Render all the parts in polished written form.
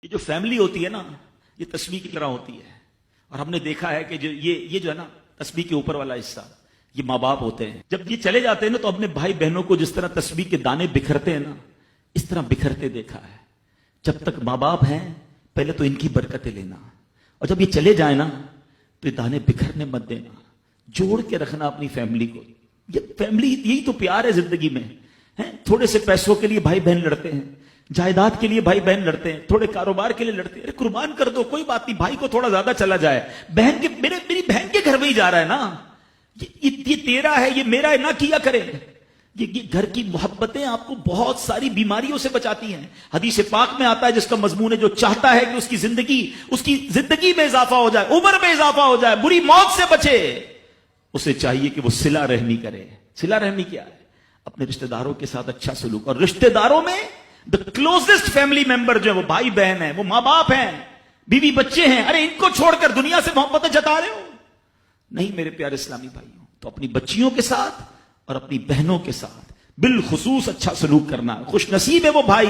یہ جو فیملی ہوتی ہے نا، یہ تسبیح کی طرح ہوتی ہے. اور ہم نے دیکھا ہے کہ یہ جو ہے نا تسبیح کے اوپر والا حصہ، یہ ماں باپ ہوتے ہیں. جب یہ چلے جاتے ہیں نا تو اپنے بھائی بہنوں کو جس طرح تسبیح کے دانے بکھرتے ہیں نا، اس طرح بکھرتے دیکھا ہے. جب تک ماں باپ ہیں پہلے تو ان کی برکتیں لینا، اور جب یہ چلے جائیں نا تو یہ دانے بکھرنے مت دینا، جوڑ کے رکھنا اپنی فیملی کو. یہ فیملی، یہی تو پیار ہے زندگی میں. تھوڑے سے پیسوں کے لیے بھائی بہن لڑتے ہیں، جائیداد کے لیے بھائی بہن لڑتے ہیں، تھوڑے کاروبار کے لیے لڑتے ہیں. ارے قربان کر دو، کوئی بات نہیں، بھائی کو تھوڑا زیادہ چلا جائے، میری بہن کے گھر میں ہی جا رہا ہے نا، یہ تیرا ہے، یہ میرا ہے، نہ کیا کرے. یہ گھر کی محبتیں آپ کو بہت ساری بیماریوں سے بچاتی ہیں. حدیث پاک میں آتا ہے جس کا مضمون ہے جو چاہتا ہے کہ اس کی زندگی میں اضافہ ہو جائے، عمر میں اضافہ ہو جائے، بری موت سے بچے، اسے چاہیے کہ وہ صلہ رحمی کرے. صلہ رحمی کیا ہے؟ اپنے رشتہ داروں کے ساتھ اچھا سلوک. اور رشتہ داروں میں the closest family member جو ہے وہ بھائی بہن ہیں، وہ ماں باپ ہیں، بیوی بچے ہیں. ارے ان کو چھوڑ کر دنیا سے محبتیں جتا رہے ہو؟ نہیں میرے پیارے اسلامی بھائیوں. تو اپنی بچیوں کے ساتھ اور اپنی بہنوں کے ساتھ بالخصوص اچھا سلوک کرنا. خوش نصیب ہے وہ بھائی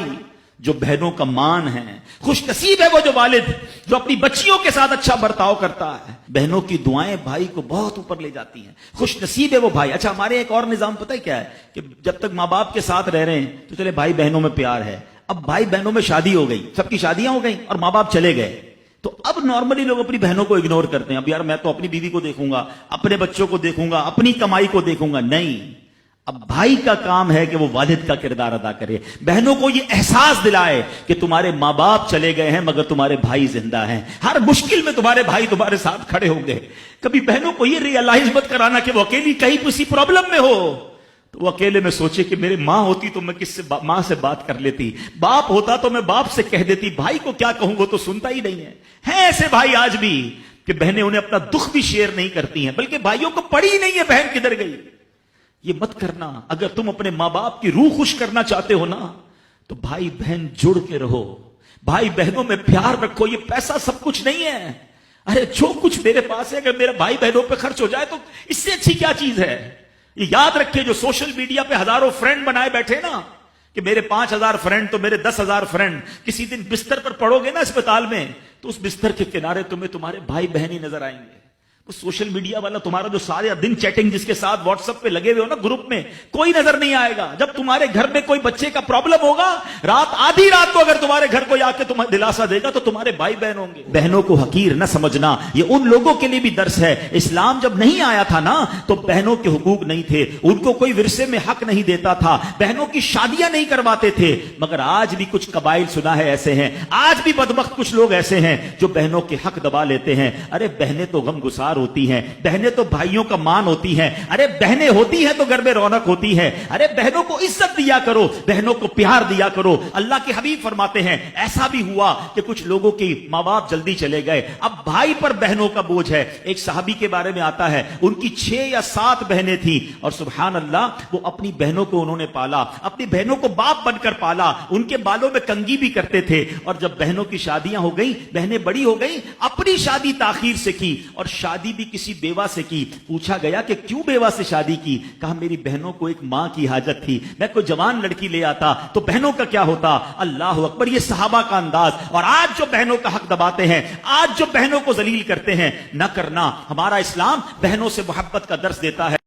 جو بہنوں کا مان ہے، خوش نصیب ہے وہ جو والد جو اپنی بچیوں کے ساتھ اچھا برتاؤ کرتا ہے. بہنوں کی دعائیں بھائی کو بہت اوپر لے جاتی ہیں. خوش نصیب ہے وہ بھائی. اچھا، ہمارے ایک اور نظام پتہ ہے کیا ہے کہ جب تک ماں باپ کے ساتھ رہ رہے ہیں تو چلے بھائی بہنوں میں پیار ہے. اب بھائی بہنوں میں شادی ہو گئی، سب کی شادیاں ہو گئی اور ماں باپ چلے گئے، تو اب نارملی لوگ اپنی بہنوں کو اگنور کرتے ہیں. اب یار میں تو اپنی بیوی کو دیکھوں گا، اپنے بچوں کو دیکھوں گا، اپنی کمائی کو دیکھوں گا. نہیں، اب بھائی کا کام ہے کہ وہ والد کا کردار ادا کرے. بہنوں کو یہ احساس دلائے کہ تمہارے ماں باپ چلے گئے ہیں مگر تمہارے بھائی زندہ ہیں، ہر مشکل میں تمہارے بھائی تمہارے ساتھ کھڑے ہوں گے. کبھی بہنوں کو یہ ریئلائز مت کرانا کہ وہ اکیلی کہیں کسی پرابلم میں ہو تو وہ اکیلے میں سوچے کہ میرے ماں ہوتی تو میں ماں سے بات کر لیتی، باپ ہوتا تو میں باپ سے کہہ دیتی، بھائی کو کیا کہوں، وہ تو سنتا ہی نہیں ہے. ہیں ایسے بھائی آج بھی کہ بہنیں انہیں اپنا دکھ بھی شیئر نہیں کرتی ہیں، بلکہ بھائیوں کو پڑی ہی نہیں ہے بہن کدھر گئی. یہ مت کرنا. اگر تم اپنے ماں باپ کی روح خوش کرنا چاہتے ہو نا تو بھائی بہن جڑ کے رہو، بھائی بہنوں میں پیار رکھو. یہ پیسہ سب کچھ نہیں ہے. ارے جو کچھ میرے پاس ہے اگر میرے بھائی بہنوں پہ خرچ ہو جائے تو اس سے اچھی کیا چیز ہے. یہ یاد رکھے جو سوشل میڈیا پہ ہزاروں فرینڈ بنائے بیٹھے نا کہ میرے 5000 فرینڈ تو میرے 10,000 فرینڈ، کسی دن بستر پر پڑو گے نا اسپتال میں تو اس بستر کے کنارے تمہیں تمہارے بھائی بہن ہی نظر آئیں گے. سوشل میڈیا والا تمہارا جو سارے دن چیٹنگ جس کے ساتھ واٹس ایپ پہ لگے ہوئے ہو نا گروپ میں، کوئی نظر نہیں آئے گا. جب تمہارے گھر میں کوئی بچے کا پرابلم ہوگا، آدھی رات کو اگر تمہارے گھر کوئی آ کے تمہیں دلاسا دے گا تو تمہارے بھائی بہن ہوں گے. بہنوں کو حقیر نہ سمجھنا، یہ ان لوگوں کے لیے بھی درس ہے. اسلام جب نہیں آیا تھا نا تو بہنوں کے حقوق نہیں تھے، ان کو کوئی ورثے میں حق نہیں دیتا تھا، بہنوں کی شادیاں نہیں کرواتے تھے. مگر آج بھی کچھ قبائل سنا ہے ایسے ہیں، آج بھی بدبخت کچھ لوگ ایسے ہیں جو بہنوں کے حق دبا لیتے ہیں. ارے بہنیں تو غم گسار ہوتی ہیں، بہنیں تو بھائیوں کا مان ہوتی ہیں. ارے بہنیں ہوتی ہیں تو گھر میں رونق ہوتی ہے. ارے بہنوں کو عزت دیا کرو، بہنوں کو پیار دیا کرو. اللہ کے حبیب فرماتے ہیں ایسا بھی ہوا کہ کچھ لوگوں کی ماں باپ جلدی چلے گئے، اب بھائی پر بہنوں کا بوجھ ہے. ایک صحابی کے بارے میں آتا ہے ان کی 6 یا 7 بہنیں تھیں اور سبحان اللہ وہ اپنی بہنوں کو انہوں نے پالا، اپنی بہنوں کو باپ بن کر پالا. ان کے بالوں میں کنگھی بھی کرتے تھے. اور جب بہنوں کی شادیاں ہو گئی، بہنیں بڑی ہو گئی، اپنی شادی تاخیر سے کی اور شادی بھی کسی بیوہ سے کی. پوچھا گیا کہ کیوں بیوہ سے شادی کی؟ کہا میری بہنوں کو ایک ماں کی حاجت تھی، میں کوئی جوان لڑکی لے آتا تو بہنوں کا کیا ہوتا. اللہ اکبر. یہ صحابہ کا انداز. اور آج جو بہنوں کا حق دباتے ہیں، آج جو بہنوں کو ذلیل کرتے ہیں، نہ کرنا. ہمارا اسلام بہنوں سے محبت کا درس دیتا ہے.